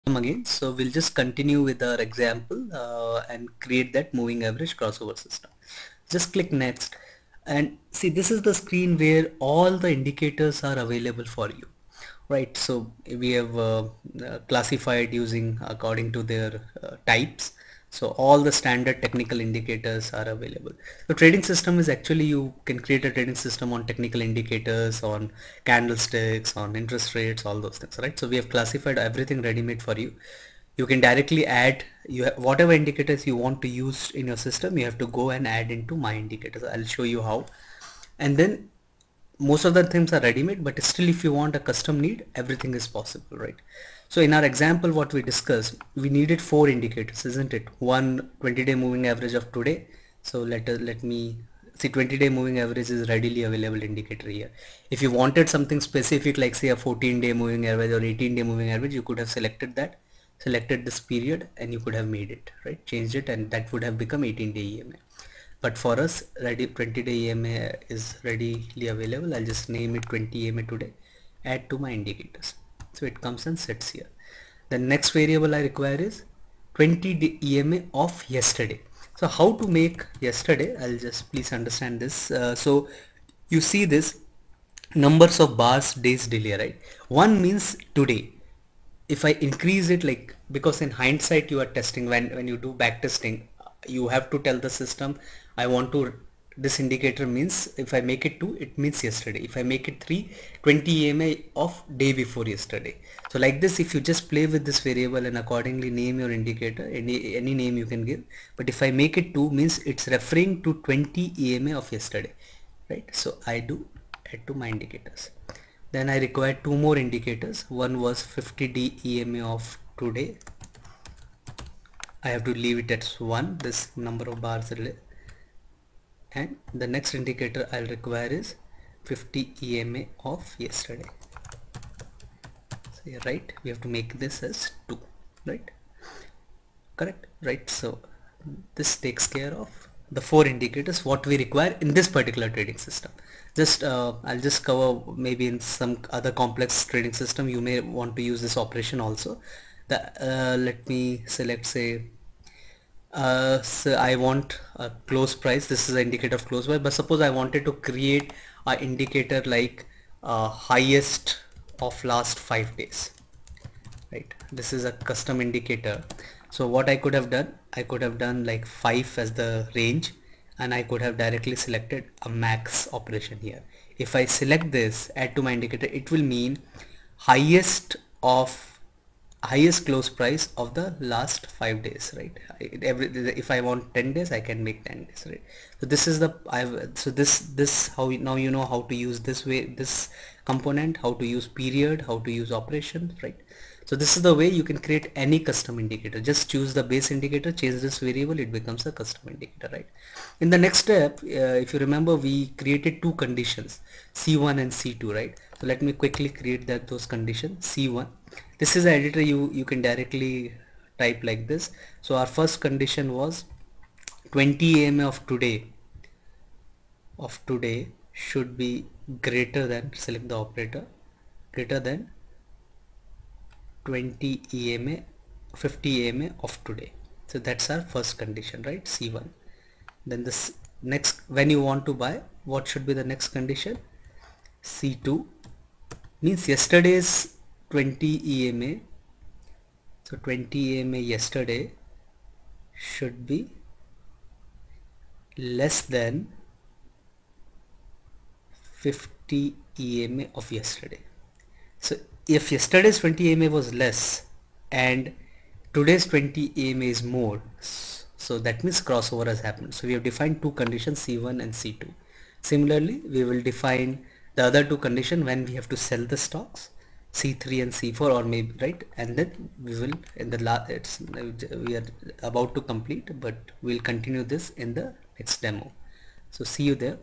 come again. So we'll just continue with our example and create that moving average crossover system. Just click next and see, this is the screen where all the indicators are available for you, right? So we have classified using according to their types. So all the standard technical indicators are available. The trading system is actually, you can create a trading system on technical indicators, on candlesticks, on interest rates, all those things, right? So we have classified everything ready-made for you. You can directly add whatever indicators you want to use in your system. You have to go and add into my indicators. I'll show you how. And then most of the things are ready-made, but still if you want a custom need, everything is possible, right? So in our example, what we discussed, we needed 4 indicators, isn't it? One 20-day moving average of today. So let me see, 20-day moving average is readily available indicator here. If you wanted something specific, like say a 14-day moving average or 18-day moving average, you could have selected that, selected this period, and you could have made it, right? Changed it, and that would have become 18-day EMA. But for us, ready 20-day EMA is readily available. I'll just name it 20 EMA today, add to my indicators. So it comes and sits here. The next variable I require is 20-day EMA of yesterday. So how to make yesterday, I'll just please understand this. So you see this numbers of bars, days, delay, right? One means today. If I increase it, like, because in hindsight you are testing, when you do back testing, you have to tell the system, I want to, this indicator means, if I make it 2, it means yesterday. If I make it 3, 20 EMA of day before yesterday. So like this, if you just play with this variable and accordingly name your indicator, any name you can give. But if I make it 2, means it's referring to 20 EMA of yesterday, right? So I do add to my indicators. Then I required 2 more indicators. One was 50D EMA of today. I have to leave it at 1, this number of bars relay. And the next indicator I'll require is 50 EMA of yesterday. So yeah, right, we have to make this as 2, right? Correct, right? So this takes care of the 4 indicators what we require in this particular trading system. Just I'll just cover, maybe in some other complex trading system you may want to use this operation also. Let me select, say, so I want a close price. This is an indicator of close price, but suppose I wanted to create an indicator like highest of last 5 days, right? This is a custom indicator. So what I could have done, I could have done like 5 as the range, and I could have directly selected a max operation here. If I select this, add to my indicator, it will mean highest close price of the last 5 days, right? If I want 10 days, I can make 10 days, right? So this is the this how now you know how to use this way, this component, how to use period, how to use operations, right? So this is the way you can create any custom indicator. Just choose the base indicator, change this variable, it becomes a custom indicator, right? In the next step, if you remember, we created 2 conditions, C1 and C2, right? So let me quickly create those conditions. C1, this is the editor, you can directly type like this. So our first condition was 20 EMA of today should be greater than, select the operator, greater than 20 EMA 50 EMA of today. So that's our first condition, right? C1. Then this next, when you want to buy, what should be the next condition? C2 means yesterday's 20 EMA. So 20 EMA yesterday should be less than 50 EMA of yesterday. So if yesterday's 20 EMA was less and today's 20 EMA is more, so that means crossover has happened. So we have defined 2 conditions, C1 and C2. Similarly, we will define the other 2 conditions when we have to sell the stocks, C3 and C4, or maybe, right? And then we will, in the last, we are about to complete, but we'll continue this in the next demo. So see you there.